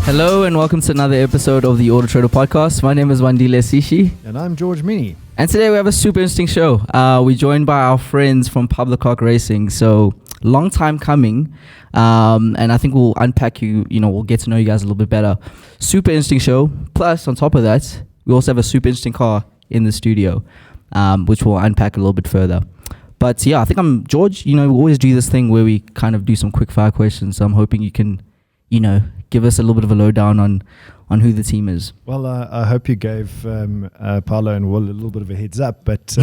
Hello and welcome to another episode of the AutoTrader Podcast. My name is Wandile Sishi. And I'm George Mienie. And today we have a super interesting show. We're joined by our friends from Pablo Clark Racing. So, long time coming. And I think we'll unpack we'll get to know you guys a little bit better. Super interesting show. Plus, on top of that, we also have a super interesting car in the studio, which we'll unpack a little bit further. But yeah, I think I'm George. We always do this thing where we kind of do some quick fire questions. So I'm hoping you can, give us a little bit of a lowdown on who the team is. Well, I hope you gave Paolo and Will a little bit of a heads up, but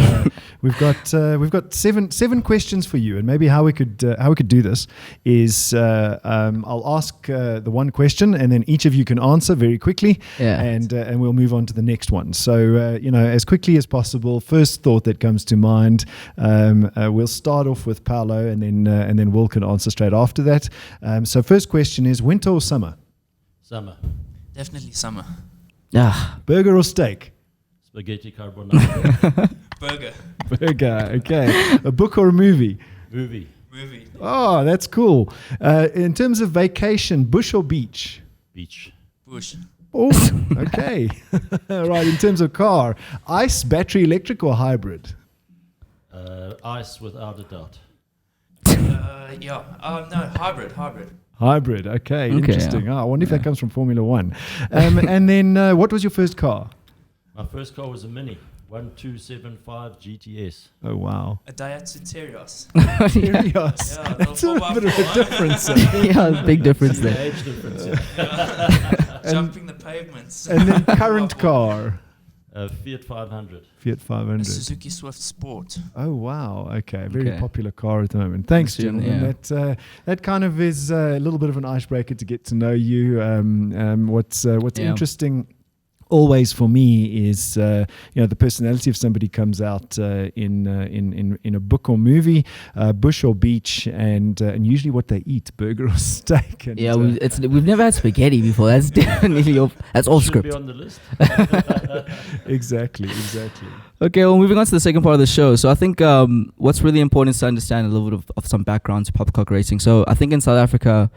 we've got seven questions for you, and maybe how we could do this is I'll ask the one question, and then each of you can answer very quickly, and we'll move on to the next one. So as quickly as possible. First thought that comes to mind. We'll start off with Paolo, and then Will can answer straight after that. So first question is winter or summer? Summer. Definitely summer. Burger or steak? Spaghetti carbonara. Burger. Okay. A book or a movie? Movie. Oh, that's cool. In terms of vacation, bush or beach? Beach. Bush. Oh, okay. Right. In terms of car, ICE, battery, electric, or hybrid? Ice without a doubt. No, hybrid. Hybrid. Okay. Interesting. Yeah. I wonder if that comes from Formula One. And then, what was your first car? My first car was a Mini 1275 GTS. Oh wow. A Daihatsu Terios. Terios. Yeah, That's a bit of a difference. Yeah, big difference The there. age difference. Yeah. Jumping the pavements. And then current car. Fiat 500. Fiat A 500. Suzuki Swift Sport. Oh wow! Okay, very Okay. popular car at the moment. Thanks, That's it, gentlemen. That kind of is a little bit of an icebreaker to get to know you. What's interesting always for me is the personality of somebody comes out in a book or movie, bush or beach, and usually what they eat, burger or steak. And, we've never had spaghetti before. That's definitely that's all Should script. be on the list. Exactly. Okay, well, moving on to the second part of the show. So I think what's really important is to understand a little bit of some background to Pablo Clark Racing. So I think in South Africa,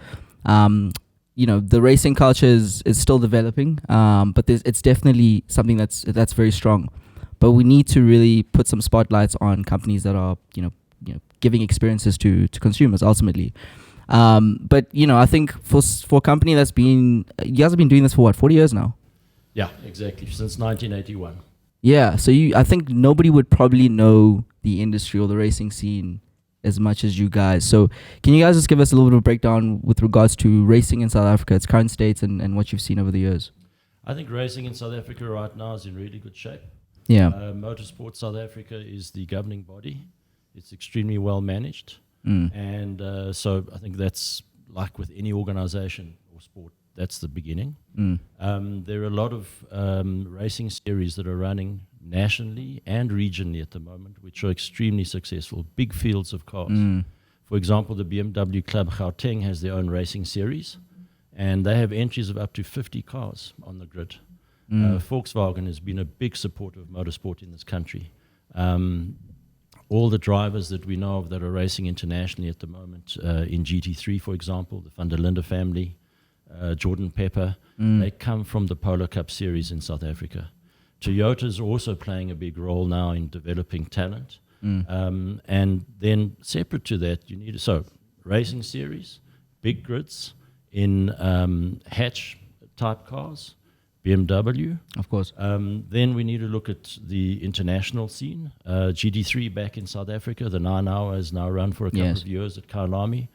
the racing culture is still developing, but it's definitely something that's very strong. But we need to really put some spotlights on companies that are giving experiences to consumers ultimately. But I think for a company you guys have been doing this for what, 40 years now? Yeah, exactly. Since 1981. Yeah, so I think nobody would probably know the industry or the racing scene as much as you guys. So can you guys just give us a little bit of a breakdown with regards to racing in South Africa, its current state, and what you've seen over the years? I think racing in South Africa right now is in really good shape. Yeah. Motorsport South Africa is the governing body. It's extremely well managed. And so I think that's like with any organization or sport, that's the beginning. There are a lot of racing series that are running nationally and regionally at the moment, which are extremely successful, big fields of cars. For example, the BMW Club Gauteng has their own racing series, and they have entries of up to 50 cars on the grid. Volkswagen has been a big supporter of motorsport in this country. All the drivers that we know of that are racing internationally at the moment, in GT3, for example, the Van der Linde family, Jordan Pepper, they come from the Polo Cup series in South Africa. Toyota is also playing a big role now in developing talent. And then separate to that, you need racing series, big grids in hatch type cars, BMW. Of course. Then we need to look at the international scene. GT3 back in South Africa, the 9 hour has now run for a couple of years at Kyalami.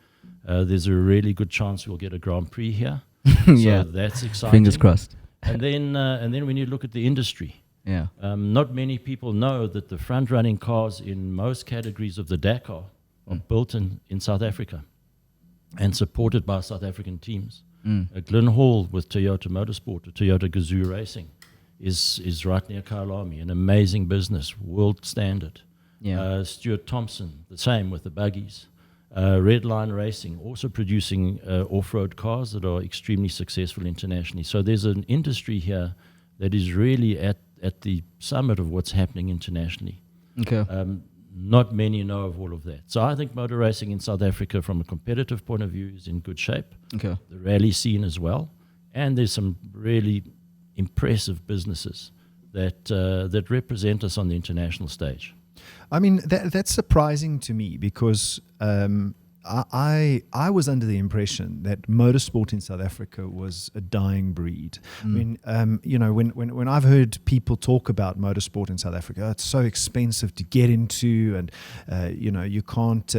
There's a really good chance we'll get a Grand Prix here. So that's exciting. Fingers crossed. And then we need to look at the industry. Yeah. Not many people know that the front-running cars in most categories of the Dakar are built in South Africa and supported by South African teams. Glen Hall with Toyota Motorsport, or Toyota Gazoo Racing, is right near Kyalami, an amazing business, world standard. Yeah. Stuart Thompson, the same with the buggies. Redline Racing, also producing off-road cars that are extremely successful internationally. So there's an industry here that is really at the summit of what's happening internationally. Okay. Not many know of all of that. So I think motor racing in South Africa from a competitive point of view is in good shape. Okay. The rally scene as well and there's some really impressive businesses that represent us on the international stage. I mean, that's surprising to me because I was under the impression that motorsport in South Africa was a dying breed. I mean, when I've heard people talk about motorsport in South Africa, it's so expensive to get into, and you can't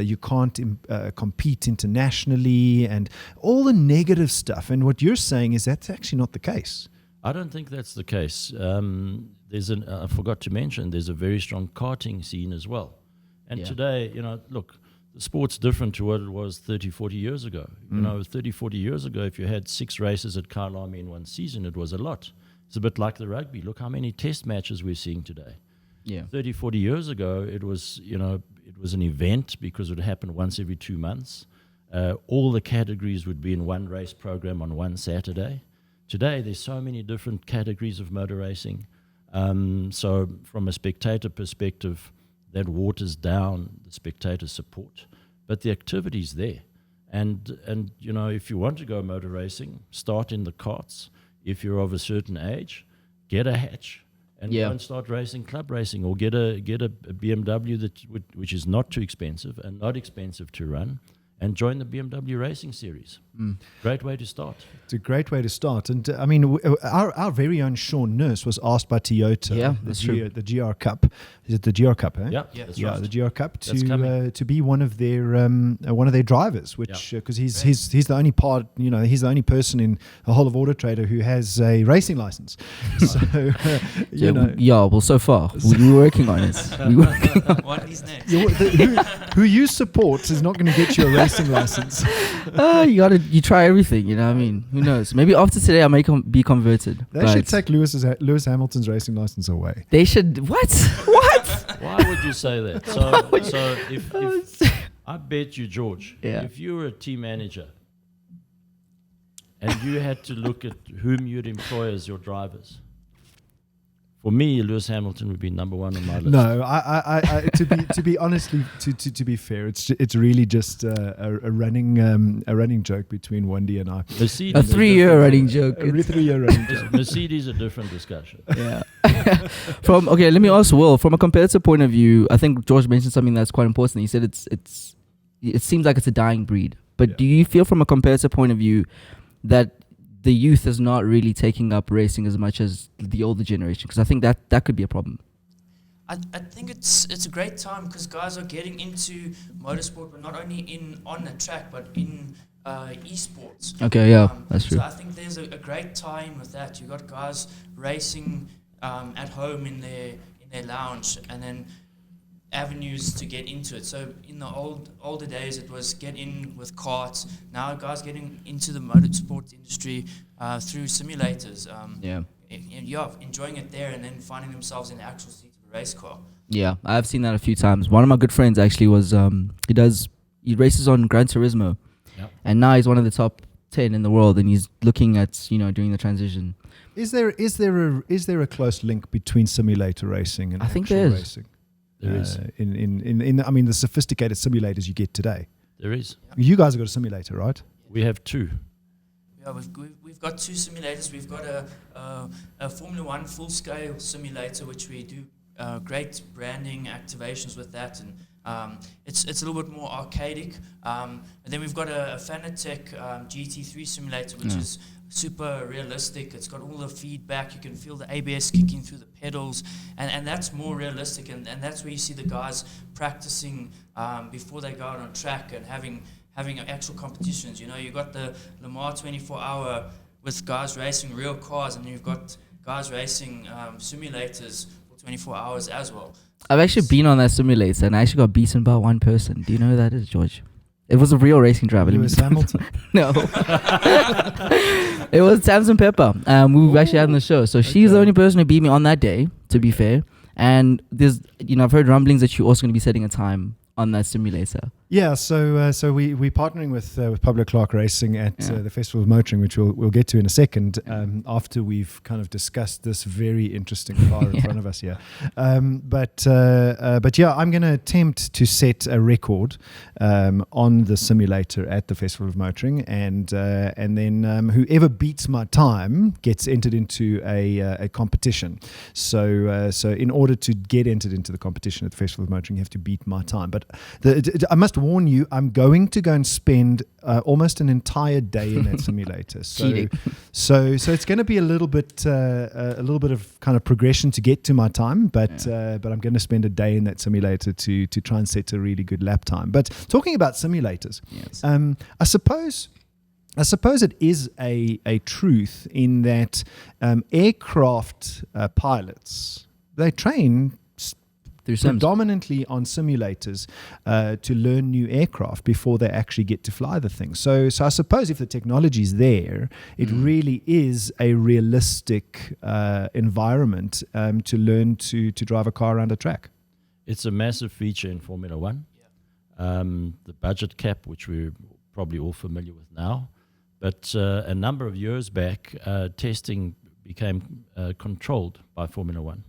compete internationally, and all the negative stuff. And what you're saying is that's actually not the case. I don't think that's the case. I forgot to mention, there's a very strong karting scene as well. And today, look, the sport's different to what it was 30, 40 years ago. 30, 40 years ago, if you had 6 races at Kyalami in one season, it was a lot. It's a bit like the rugby. Look how many test matches we're seeing today. 30, 40 years ago, it was an event because it would happen once every 2 months. All the categories would be in one race program on one Saturday. Today, there's so many different categories of motor racing. So from a spectator perspective, that waters down the spectator support. But the activity's there. And if you want to go motor racing, start in the karts. If you're of a certain age, get a hatch and go and start racing club racing, or get a BMW which is not too expensive and not expensive to run, and join the BMW Racing Series. Great way to start. It's a great way to start. And I mean, our very own Sean Nurse was asked by Toyota, the GR Cup. Is it the GR Cup? Eh? Yeah, that's right. The GR Cup to be one of their drivers, which because he's the only part, he's the only person in the whole of AutoTrader who has a racing license. So well, so far we're working on it. What is next? Who you support is not going to get you a racing license. You try everything, I mean, who knows? Maybe after today I may be converted. They should take Lewis Hamilton's racing license away. They should. What? Why would you say that? So if I bet you, George, if you were a team manager and you had to look at whom you'd employ as your drivers, for me, Lewis Hamilton would be number 1 on my list. No, I to be honestly, to be fair, it's really just a running joke between Wendy and I. A 3-year running joke. A 3-year running joke. Mercedes a different discussion. Yeah. Let me ask Will, from a competitor point of view, I think George mentioned something that's quite important. He said it seems like it's a dying breed. But do you feel from a competitor point of view that the youth is not really taking up racing as much as the older generation? Because I think that could be a problem. I think it's a great time because guys are getting into motorsport, but not only on the track, but in esports. Okay, that's true. So I think there's a great tie-in with that. You got guys racing at home in their lounge, and then avenues to get into it. So in the older days, it was get in with karts. Now guys getting into the motorsport industry through simulators. Enjoying it there, and then finding themselves in the actual seat of a race car. Yeah, I've seen that a few times. One of my good friends actually was he races on Gran Turismo, and now he's one of the top 10 in the world, and he's looking at doing the transition. Is there a close link between simulator racing and actual racing? There is. In the sophisticated simulators you get today. There is. You guys have got a simulator, right? We have 2. Yeah, we've got 2 simulators. We've got a Formula 1 full-scale simulator, which we do great branding activations with that, and it's a little bit more arcadic. And then we've got a Fanatec GT3 simulator, which is super realistic. It's got all the feedback. You can feel the ABS kicking through the pedals, and that's more realistic. And that's where you see the guys practicing before they go out on track and having actual competitions. You've got the Le Mans 24-hour with guys racing real cars, and you've got guys racing simulators for 24 hours as well. I've actually been on that simulator, and I actually got beaten by one person. Do you know who that is, George? It was a real racing driver. Lewis Hamilton. No. It was Tamsin Pepper. We actually had on the show. So she's the only person who beat me on that day, to be fair. And there's, I've heard rumblings that you're also going to be setting a time on that simulator. Yeah, so we're partnering with Pablo Clark Racing at the Festival of Motoring, which we'll get to in a second, after we've kind of discussed this very interesting car in front of us here. But yeah, I'm going to attempt to set a record on the simulator at the Festival of Motoring, and then whoever beats my time gets entered into a competition. So in order to get entered into the competition at the Festival of Motoring, you have to beat my time. But I must warn you, I'm going to go and spend almost an entire day in that simulator. So it's going to be a little bit of kind of progression to get to my time, but I'm going to spend a day in that simulator to try and set a really good lap time. But talking about simulators, I suppose it is a truth in that aircraft pilots, they train predominantly on simulators to learn new aircraft before they actually get to fly the thing. So I suppose if the technology is there, it really is a realistic environment to learn to drive a car around a track. It's a massive feature in Formula One. The budget cap, which we're probably all familiar with now, but a number of years back, testing became controlled by Formula One.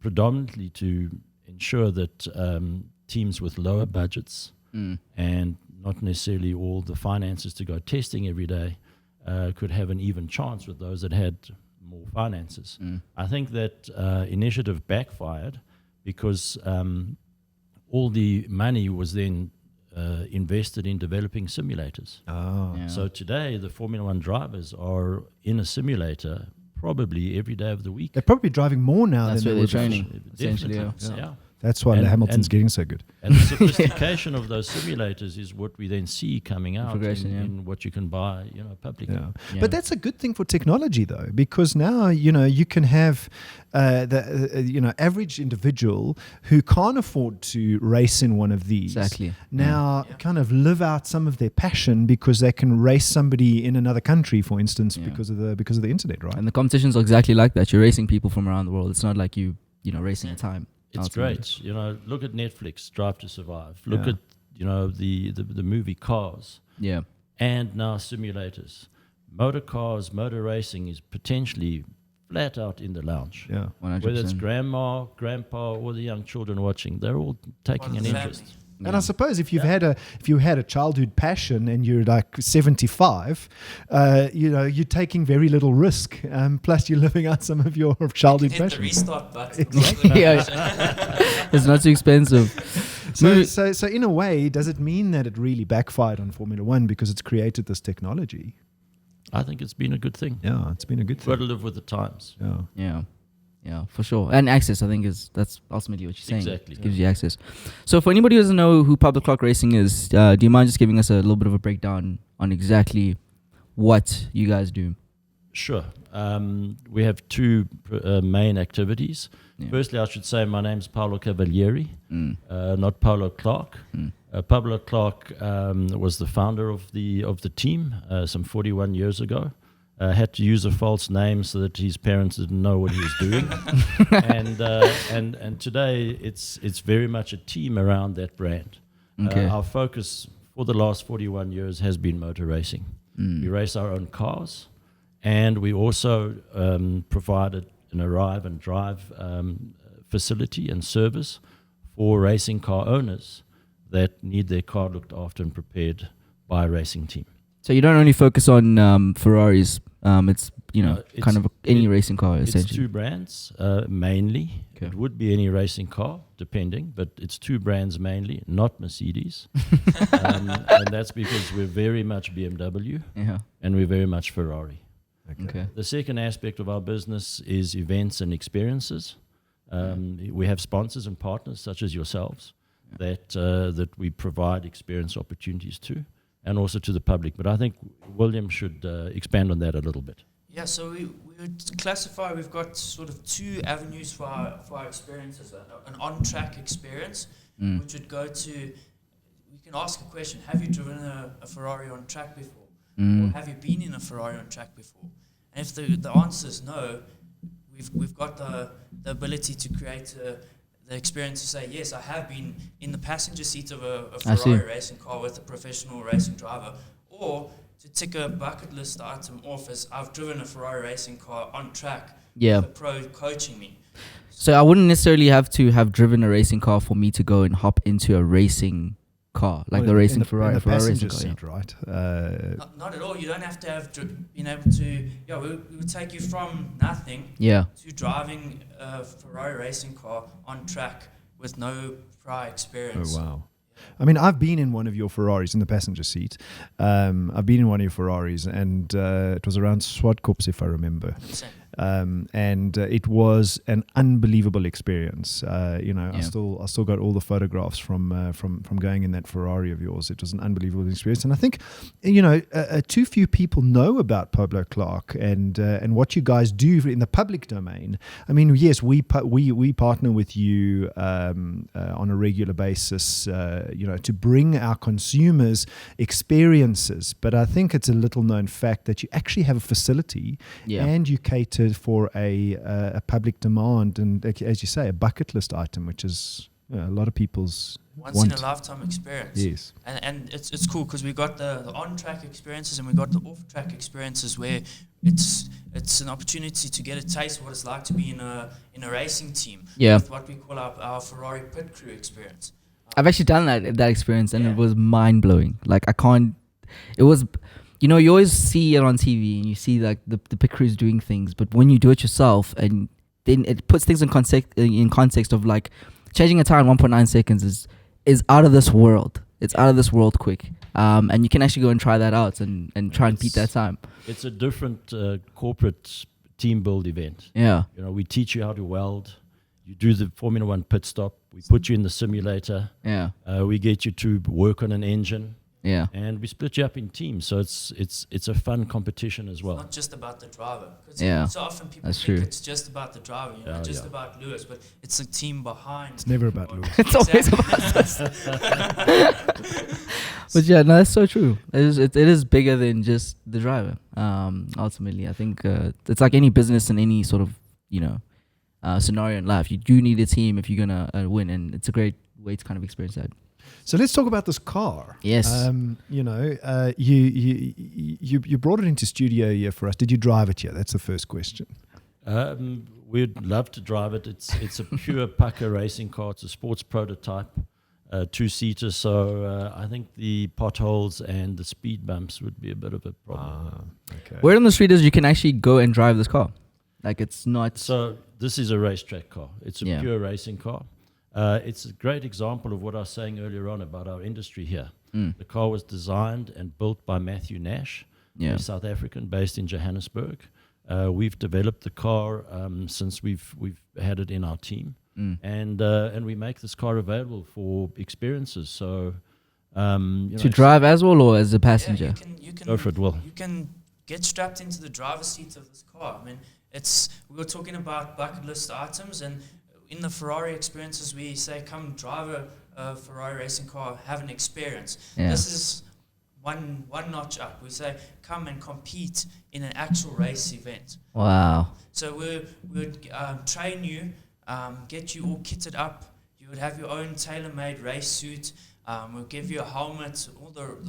Predominantly to ensure that teams with lower budgets and not necessarily all the finances to go testing every day could have an even chance with those that had more finances. I think that initiative backfired because all the money was then invested in developing simulators. So today the Formula One drivers are in a simulator probably every day of the week. They're probably driving more now That's than where they they're were training, essentially. Yeah. That's why Hamilton's getting so good. And the sophistication of those simulators is what we then see coming out in what you can buy, publicly. But that's a good thing for technology, though, because now you can have the average individual who can't afford to race in one of these. Now kind of live out some of their passion because they can race somebody in another country, for instance, because of the internet, right? And the competitions are exactly like that. You're racing people from around the world. It's not like you racing a time. It's great. Look at Netflix, Drive to Survive. Look at, the movie Cars. Yeah. And now simulators. Motor cars, motor racing is potentially flat out in the lounge. Yeah. 100%. Whether it's grandma, grandpa, or the young children watching, they're all taking an interest. And I suppose if you had a childhood passion and you're like 75, you're taking very little risk. Plus, you're living out some of your childhood passion. Hit the restart button. Exactly. It's not too expensive. So in a way, does it mean that it really backfired on Formula One because it's created this technology? I think it's been a good thing. Yeah, it's been a good thing. Got to live with the times. Yeah, for sure. And access, I think, that's ultimately what you're saying. Exactly. It gives you access. So for anybody who doesn't know who Pablo Clark Racing is, do you mind just giving us a little bit of a breakdown on exactly what you guys do? Sure. We have two main activities. Firstly, I should say my name's Paolo Cavalieri, not Pablo Clark. Pablo Clark was the founder of the team some 41 years ago. Had to use a false name so that his parents didn't know what he was doing, and today it's very much a team around that brand. Our focus for the last 41 years has been motor racing. We race our own cars, and we also provided an arrive and drive facility and service for racing car owners that need their car looked after and prepared by a racing team. So you don't only focus on Ferraris. It's kind of any racing car essentially. It's two brands mainly. Okay. It would be any racing car, depending, but it's two brands mainly, not Mercedes. And that's because we're very much BMW and we're very much Ferrari. Okay. The second aspect of our business is events and experiences. We have sponsors and partners such as yourselves that we provide experience opportunities to, and also to the public. But I think William should expand on that a little bit. Yeah, so we would classify, we've got sort of two avenues for our experiences. An on-track experience, which would go to, we can ask a question, have you driven a Ferrari on track before? Or have you been in a Ferrari on track before? And if the answer is no, we've got the ability to create the experience to say, yes, I have been in the passenger seat of a I see. Ferrari racing car with a professional racing driver, or to tick a bucket list item off as I've driven a Ferrari racing car on track Yeah. with a pro coaching me. So I wouldn't necessarily have to have driven a racing car for me to go and hop into a racing car, like Well, the racing in Ferrari the racing passenger car. seat, right? Not at all. You don't have to have been able to. Yeah, we would take you from nothing Yeah. to driving a Ferrari racing car on track with no prior experience. Oh, wow. I mean, I've been in one of your Ferraris in the passenger seat. I've been in one of your Ferraris, and it was around Swadkorps, if I remember. 100%. And it was an unbelievable experience. Yeah. I still got all the photographs from going in that Ferrari of yours. It was an unbelievable experience, and I think, too few people know about Pablo Clark and what you guys do in the public domain. I mean, yes, we partner with you on a regular basis, to bring our consumers experiences. But I think it's a little known fact that you actually have a facility, Yeah. and you cater for a public demand, and as you say, a bucket list item, which is a lot of people's Once want. in a lifetime experience. Yes. And it's cool because we got the on-track experiences and we got the off-track experiences where it's an opportunity to get a taste of what it's like to be in a racing team. Yeah. With what we call our Ferrari pit crew experience. I've actually done that experience, and Yeah. it was mind blowing. Like it was, you always see it on TV and you see like the pit crews doing things, but when you do it yourself, and then it puts things in context of like changing a tire in 1.9 seconds is out of this world. It's out of this world quick. And you can actually go and try that out and try and beat that time. It's a different corporate team build event. Yeah. We teach you how to weld. You do the Formula One pit stop. We put you in the simulator. Yeah. We get you to work on an engine, Yeah. and we split you up in teams. So it's a fun competition as well. Not just about the driver. 'Cause Yeah. so often people That's think true. it's just about the driver, Yeah, just yeah. about Lewis, but it's the team behind. It's never about Lewis. It's always about us. But yeah, no, that's so true. It is bigger than just the driver. Ultimately, I think it's like any business and any sort of scenario in life. You do need a team if you're gonna win, and it's a great way to kind of experience that. So let's talk about this car. Yes. You brought it into studio here for us. Did you drive it here? That's the first question. We'd love to drive it. It's a pure pucker racing car. It's a sports prototype, 2-seater. So I think the potholes and the speed bumps would be a bit of a problem. Okay. Where on the street is you can actually go and drive this car? Like it's not. So this is a racetrack car. It's a Yeah. pure racing car. It's a great example of what I was saying earlier on about our industry here. The car was designed and built by Matthew Nash, Yeah. a South African based in Johannesburg. We've developed the car since we've had it in our team, and we make this car available for experiences. So to drive as well or as a passenger? Yeah, you can Go for it, Will. You can get strapped into the driver's seat of this car. I mean, we were talking about bucket list items, and in the Ferrari experiences, we say, come drive a Ferrari racing car, have an experience. Yeah. This is one notch up. We say, come and compete in an actual race event. Wow. So we would train you, get you all kitted up. You would have your own tailor-made race suit. We'll give you a helmet,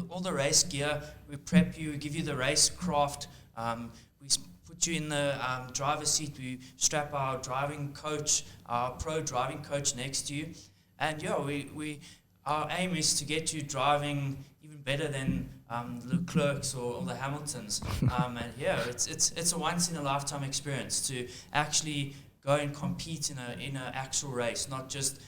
all the race gear. We prep you, give you the race craft. We put you in the driver's seat. We strap our driving coach, our pro driving coach next to you. And yeah, our aim is to get you driving even better than the Clerks or the Hamiltons. And yeah, it's a once in a lifetime experience to actually go and compete in an actual race, not just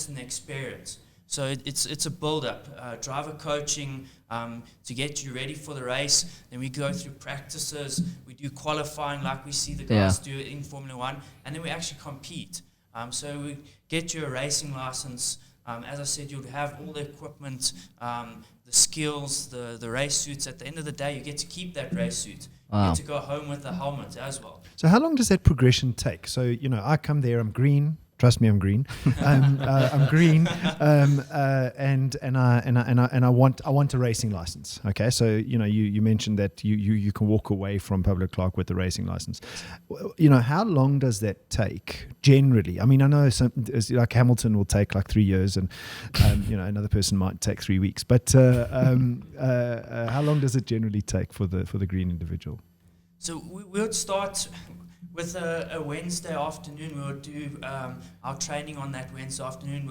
an experience. So it's a build-up, driver coaching to get you ready for the race. Then we go through practices. We do qualifying like we see the guys do in Formula One. And then we actually compete. So we get you a racing license. As I said, you'll have all the equipment, the skills, the race suits. At the end of the day, you get to keep that race suit. Wow. You get to go home with the helmet as well. So how long does that progression take? So, I come there, I'm green, Trust me, I'm green. I'm green, and I want a racing license. Okay, so you mentioned that you can walk away from Pablo Clark with the racing license. How long does that take generally? I mean, I know like Hamilton will take like 3 years, and another person might take 3 weeks. But how long does it generally take for the green individual? So we would start with a Wednesday afternoon. We would do our training on that Wednesday afternoon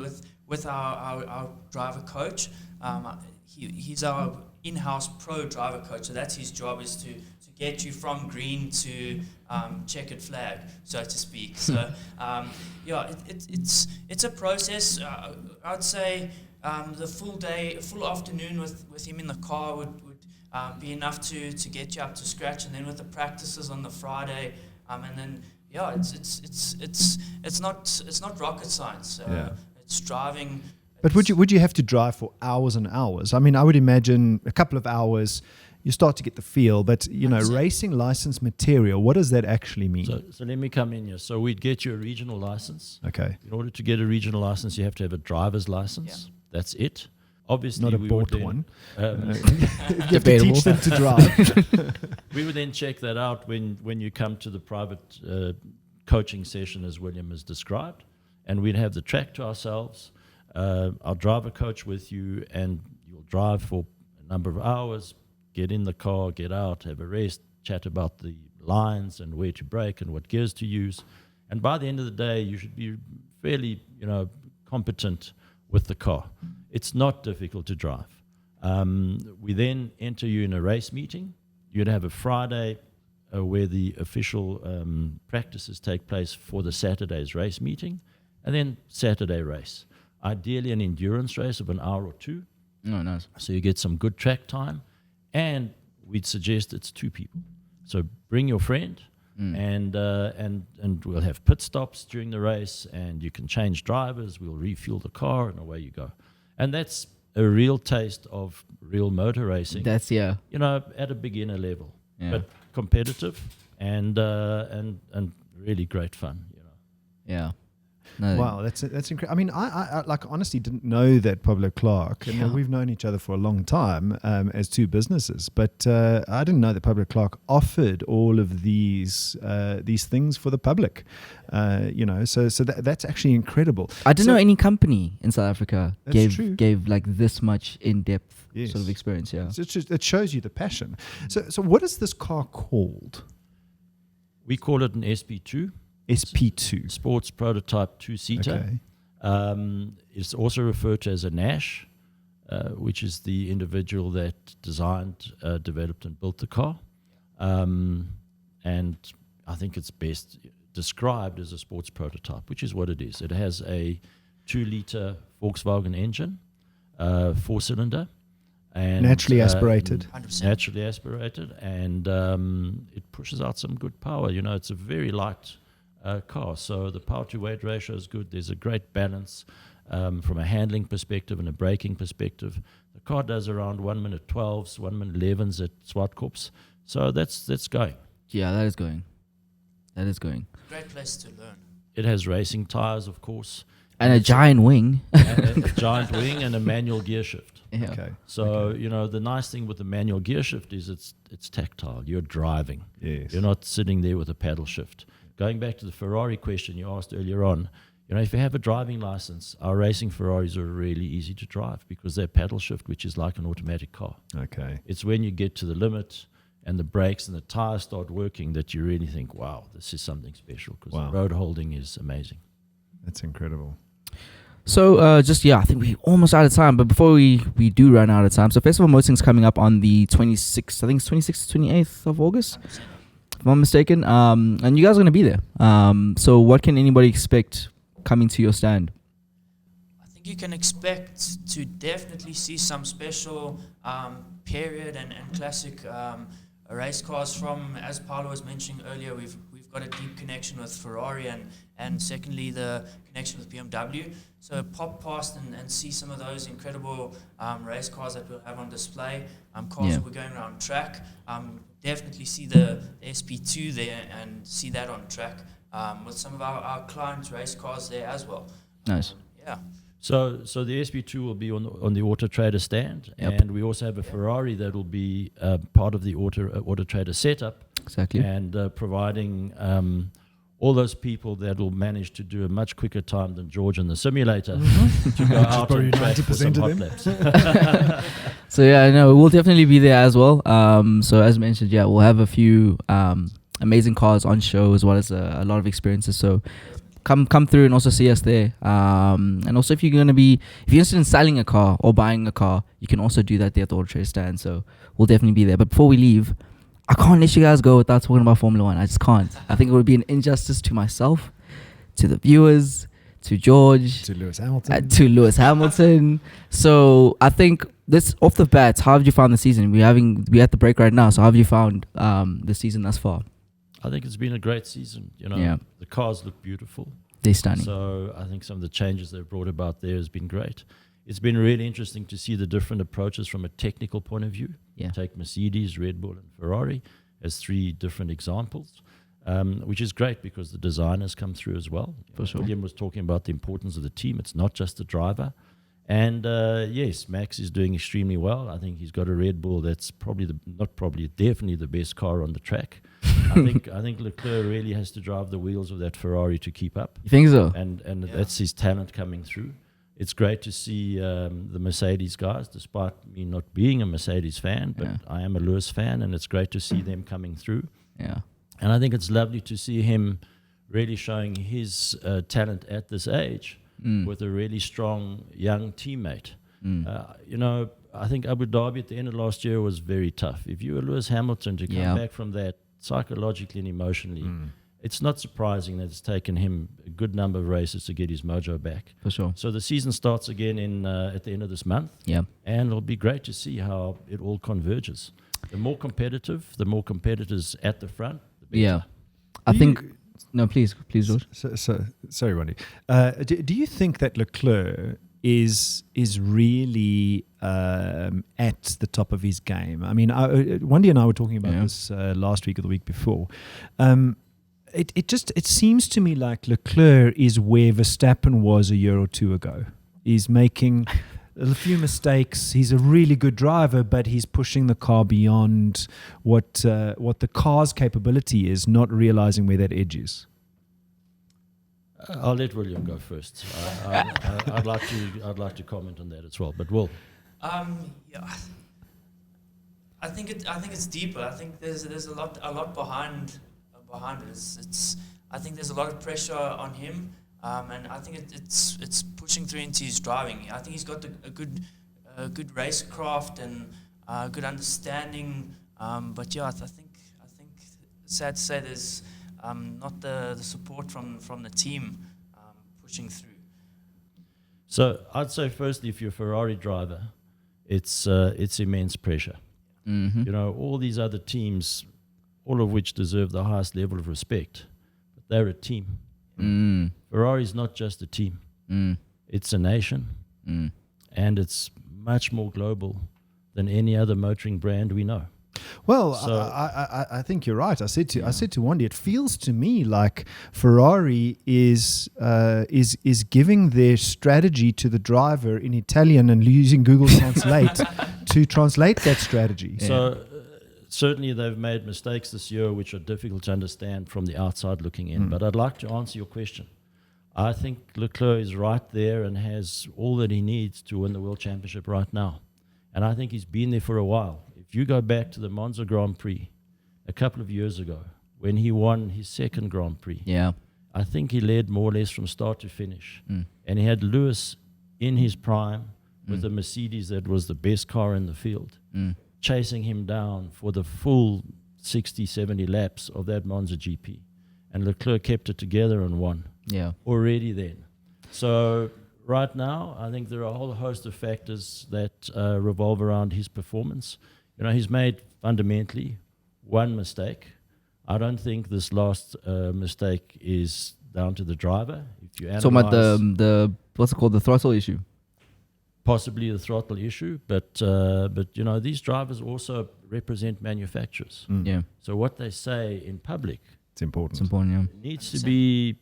with our driver coach. He's our in-house pro driver coach, so that's his job, is to get you from green to checkered flag, so to speak. So it's a process. I'd say the full afternoon with him in the car would be enough to get you up to scratch, and then with the practices on the Friday, and then it's not rocket science. It's driving. But would you have to drive for hours and hours? I mean, I would imagine a couple of hours, you start to get the feel. But racing license material, what does that actually mean? So let me come in here. So we'd get you a regional license. Okay. In order to get a regional license, you have to have a driver's license. Yeah. That's it. Obviously, not a bought one. You have to teach them to drive. We would then check that out when you come to the private coaching session, as William has described, and we'd have the track to ourselves. Our driver coach with you, and you'll drive for a number of hours, get in the car, get out, have a rest, chat about the lines and where to brake and what gears to use. And by the end of the day, you should be fairly, competent with the car. It's not difficult to drive. We then enter you in a race meeting. You'd have a Friday where the official practices take place for the Saturday's race meeting, and then Saturday race. Ideally an endurance race of an hour or two. Oh, nice. So you get some good track time, and we'd suggest it's 2 people. So bring your friend, and we'll have pit stops during the race, and you can change drivers. We'll refuel the car, and away you go. And that's a real taste of real motor racing. That's at a beginner level, but competitive and really great fun. Yeah. No. Wow, that's incredible. I mean, I honestly didn't know that Pablo Clark, and we've known each other for a long time as 2 businesses, but I didn't know that Pablo Clark offered all of these things for the public. So that's actually incredible. I didn't know any company in South Africa gave like this much in-depth sort of experience. Yeah, it shows you the passion. So what is this car called? We call it an SP2. SP2. Sports Prototype 2-seater. Okay. It's also referred to as a Nash, which is the individual that designed, developed, and built the car. And I think it's best described as a sports prototype, which is what it is. It has a 2-liter Volkswagen engine, 4-cylinder. And naturally aspirated. 100%. Naturally aspirated, and it pushes out some good power. It's a very light car, so the power to weight ratio is good. There's a great balance from a handling perspective and a braking perspective. The car does around 1 minute 12s, 1 minute 11s at Swartkops, so that's going. Yeah, that is going. Great place to learn. It has racing tires, of course, and a giant wing. a giant wing and a manual gear shift. Yeah. Okay. So the nice thing with the manual gear shift is it's tactile. You're driving. Yes. You're not sitting there with a paddle shift. Going back to the Ferrari question you asked earlier on, if you have a driving license, our racing Ferraris are really easy to drive because they're paddle shift, which is like an automatic car. Okay. It's when you get to the limit and the brakes and the tires start working that you really think, wow, this is something special, because the road holding is amazing. That's incredible. So I think we're almost out of time, but before we do run out of time, so Festival Motoring's coming up on the 26th, I think it's 26th to 28th of August. 100%. If I'm mistaken, and you guys are going to be there. So what can anybody expect coming to your stand? I think you can expect to definitely see some special period and classic race cars from, as Paulo was mentioning earlier, we've got a deep connection with Ferrari and secondly the connection with BMW. So pop past and see some of those incredible race cars that we'll have on display. Cars that we're going around track. Definitely see the SP2 there and see that on track. with some of our clients' race cars there as well. Nice. Yeah. So the SB2 will be on the AutoTrader stand, and we also have a Ferrari that will be part of the AutoTrader setup. Exactly. And providing all those people that will manage to do a much quicker time than George in the simulator to go out and track for some hot laps. So yeah, no, we'll definitely be there as well. So as mentioned, yeah, we'll have a few amazing cars on show as well as a lot of experiences. So come through and also see us there. And also if you're interested in selling a car or buying a car, you can also do that there at the AutoTrader stand. So we'll definitely be there. But before we leave, I can't let you guys go without talking about Formula One. I just can't. I think it would be an injustice to myself, to the viewers, to George, To Lewis Hamilton. So I think this off the bat, how have you found the season? We're at the break right now. So how have you found the season thus far? I think it's been a great season. Yeah. The cars look beautiful. They're stunning. So I think some of the changes they've brought about there has been great. It's been really interesting to see the different approaches from a technical point of view. Yeah. Take Mercedes, Red Bull, and Ferrari as three different examples, which is great because the designers come through as well. For sure. William was talking about the importance of the team. It's not just the driver. And yes, Max is doing extremely well. I think he's got a Red Bull that's definitely the best car on the track. I think Leclerc really has to drive the wheels of that Ferrari to keep up. You think so? And that's his talent coming through. It's great to see the Mercedes guys, despite me not being a Mercedes fan, but I am a Lewis fan, and it's great to see them coming through. Yeah. And I think it's lovely to see him really showing his talent at this age with a really strong young teammate. I think Abu Dhabi at the end of last year was very tough. If you were Lewis Hamilton to come back from that psychologically and emotionally, it's not surprising that it's taken him a good number of races to get his mojo back. For sure. So the season starts again at the end of this month. Yeah. And it'll be great to see how it all converges. The more competitive, the more competitors at the front, the better. Yeah. I think... No, please, George. Sorry, Ronnie. Do you think that Leclerc is really at the top of his game? I mean, Wandile and I were talking about this last week or the week before. It seems to me like Leclerc is where Verstappen was a year or two ago. He's making a few mistakes. He's a really good driver, but he's pushing the car beyond what the car's capability is, not realizing where that edge is. I'll let William go first. I'd like to comment on that as well. But Will, I think it's deeper. I think there's a lot behind it. I think there's a lot of pressure on him, and I think it's pushing through into his driving. I think he's got a good racecraft and good understanding. But yeah, I think sad to say there's not the support from the team pushing through. So I'd say firstly, if you're a Ferrari driver, it's immense pressure. Mm-hmm. All these other teams, all of which deserve the highest level of respect, but they're a team. Ferrari's not just a team. It's a nation, and it's much more global than any other motoring brand we know. Well, So- I think you're right. I said to Wandile, it feels to me like Ferrari is giving their strategy to the driver in Italian and using Google Translate to translate that strategy. So certainly they've made mistakes this year which are difficult to understand from the outside looking in. But I'd like to answer your question. I think Leclerc is right there and has all that he needs to win the World Championship right now. And I think he's been there for a while. If you go back to the Monza Grand Prix a couple of years ago, when he won his second Grand Prix, I think he led more or less from start to finish. And he had Lewis in his prime with a Mercedes that was the best car in the field, chasing him down for the full 60, 70 laps of that Monza GP. And Leclerc kept it together and won already then. So right now, I think there are a whole host of factors that revolve around his performance. He's made fundamentally one mistake. I don't think this last mistake is down to the driver. If you analyze, talking about the what's it called, the throttle issue. possibly the throttle issue, but these drivers also represent manufacturers. Yeah. So what they say in public It's important. It's important, yeah. It needs to be,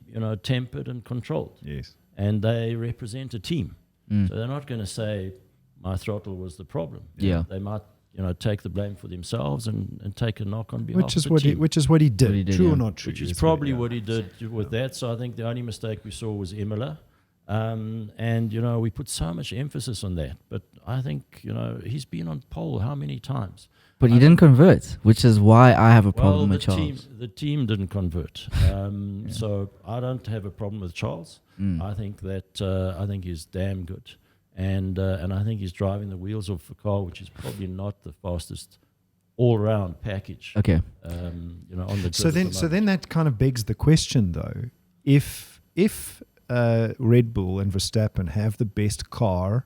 tempered and controlled. Yes. And they represent a team. Mm. So they're not going to say, my throttle was the problem. Yeah. They might, take the blame for themselves and take a knock on behalf Which of is the what team. which is what he did. What he did, True yeah. or not true? Which is It's probably yeah. what he did with that. So I think the only mistake we saw was Imola. And, we put so much emphasis on that. But I think, he's been on pole how many times? But he didn't convert, which is why I have a problem with the Charles. the team didn't convert. So I don't have a problem with Charles. I think he's damn good. And I think he's driving the wheels off a car which is probably not the fastest all-round package. Okay. On the So then that kind of begs the question, though. If Red Bull and Verstappen have the best car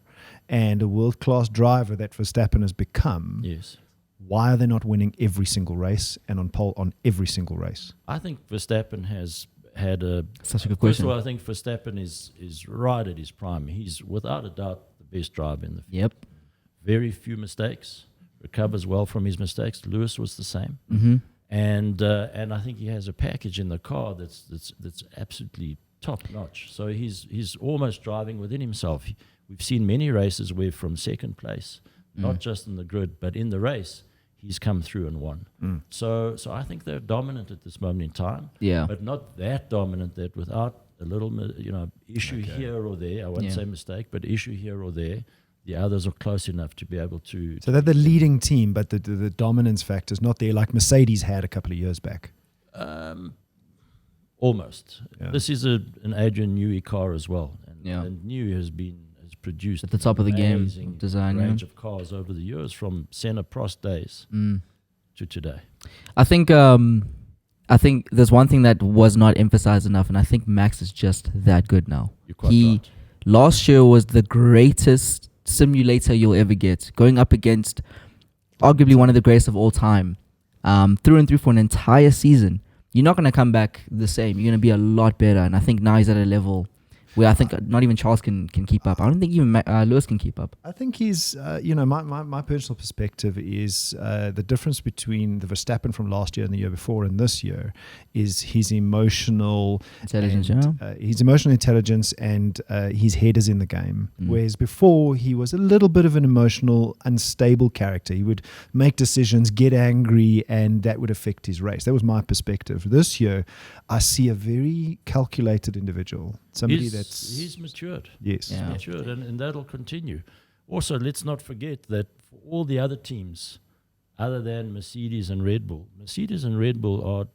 and a world-class driver that Verstappen has become, Yes. why are they not winning every single race and on pole on every single race? I think Verstappen has had Such a good First question. of all, I think Verstappen is right at his prime. He's without a doubt the best driver in the field. Yep. Very few mistakes. Recovers well from his mistakes. Lewis was the same. Mm-hmm. And I think he has a package in the car that's absolutely top notch. So he's almost driving within himself. We've seen many races where from second place, not just in the grid, but in the race, he's come through and won. So I think they're dominant at this moment in time. Yeah. But not that dominant that without a little issue here or there, I won't say mistake, but issue here or there, the others are close enough to be able to. So they're the leading team, but the dominance factor is not there like Mercedes had a couple of years back. Almost. Yeah. This is an Adrian Newey car as well. And Newey has produced At the top of the game, amazing design, range of cars over the years from Senna Prost days to today. I think there's one thing that was not emphasized enough, and I think Max is just that good now. You're quite right. Last year was the greatest simulator you'll ever get, going up against arguably one of the greatest of all time, through and through for an entire season. You're not going to come back the same. You're going to be a lot better, and I think now he's at a level where I think not even Charles can keep up. I don't think even Lewis can keep up. I think he's, my personal perspective is the difference between the Verstappen from last year and the year before and this year is his emotional Intelligence, his emotional intelligence and his head is in the game. Whereas before he was a little bit of an emotional, unstable character. He would make decisions, get angry, and that would affect his race. That was my perspective. This year, I see a very calculated individual. Somebody He's matured. Yes. He's matured, and that'll continue. Also, let's not forget that for all the other teams, other than Mercedes and Red Bull are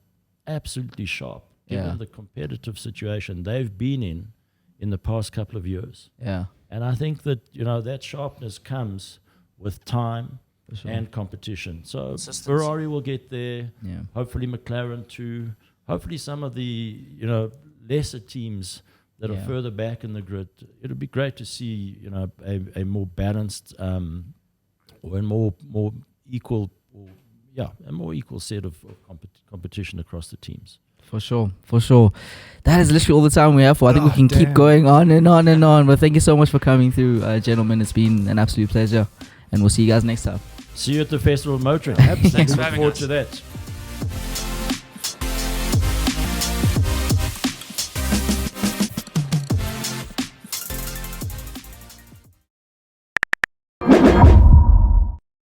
absolutely sharp given the competitive situation they've been in the past couple of years. Yeah. And I think that, that sharpness comes with time and competition. So Ferrari will get there. Yeah. Hopefully McLaren too. Hopefully some of the, lesser teams that are further back in the grid. It'll be great to see, a more balanced or a more equal, a more equal set of competition across the teams. For sure. That is literally all the time we have for. I think we can keep going on and on and on. But thank you so much for coming through, gentlemen. It's been an absolute pleasure. And we'll see you guys next time. See you at the Festival of Motoring. Thanks for having us. Look forward to that.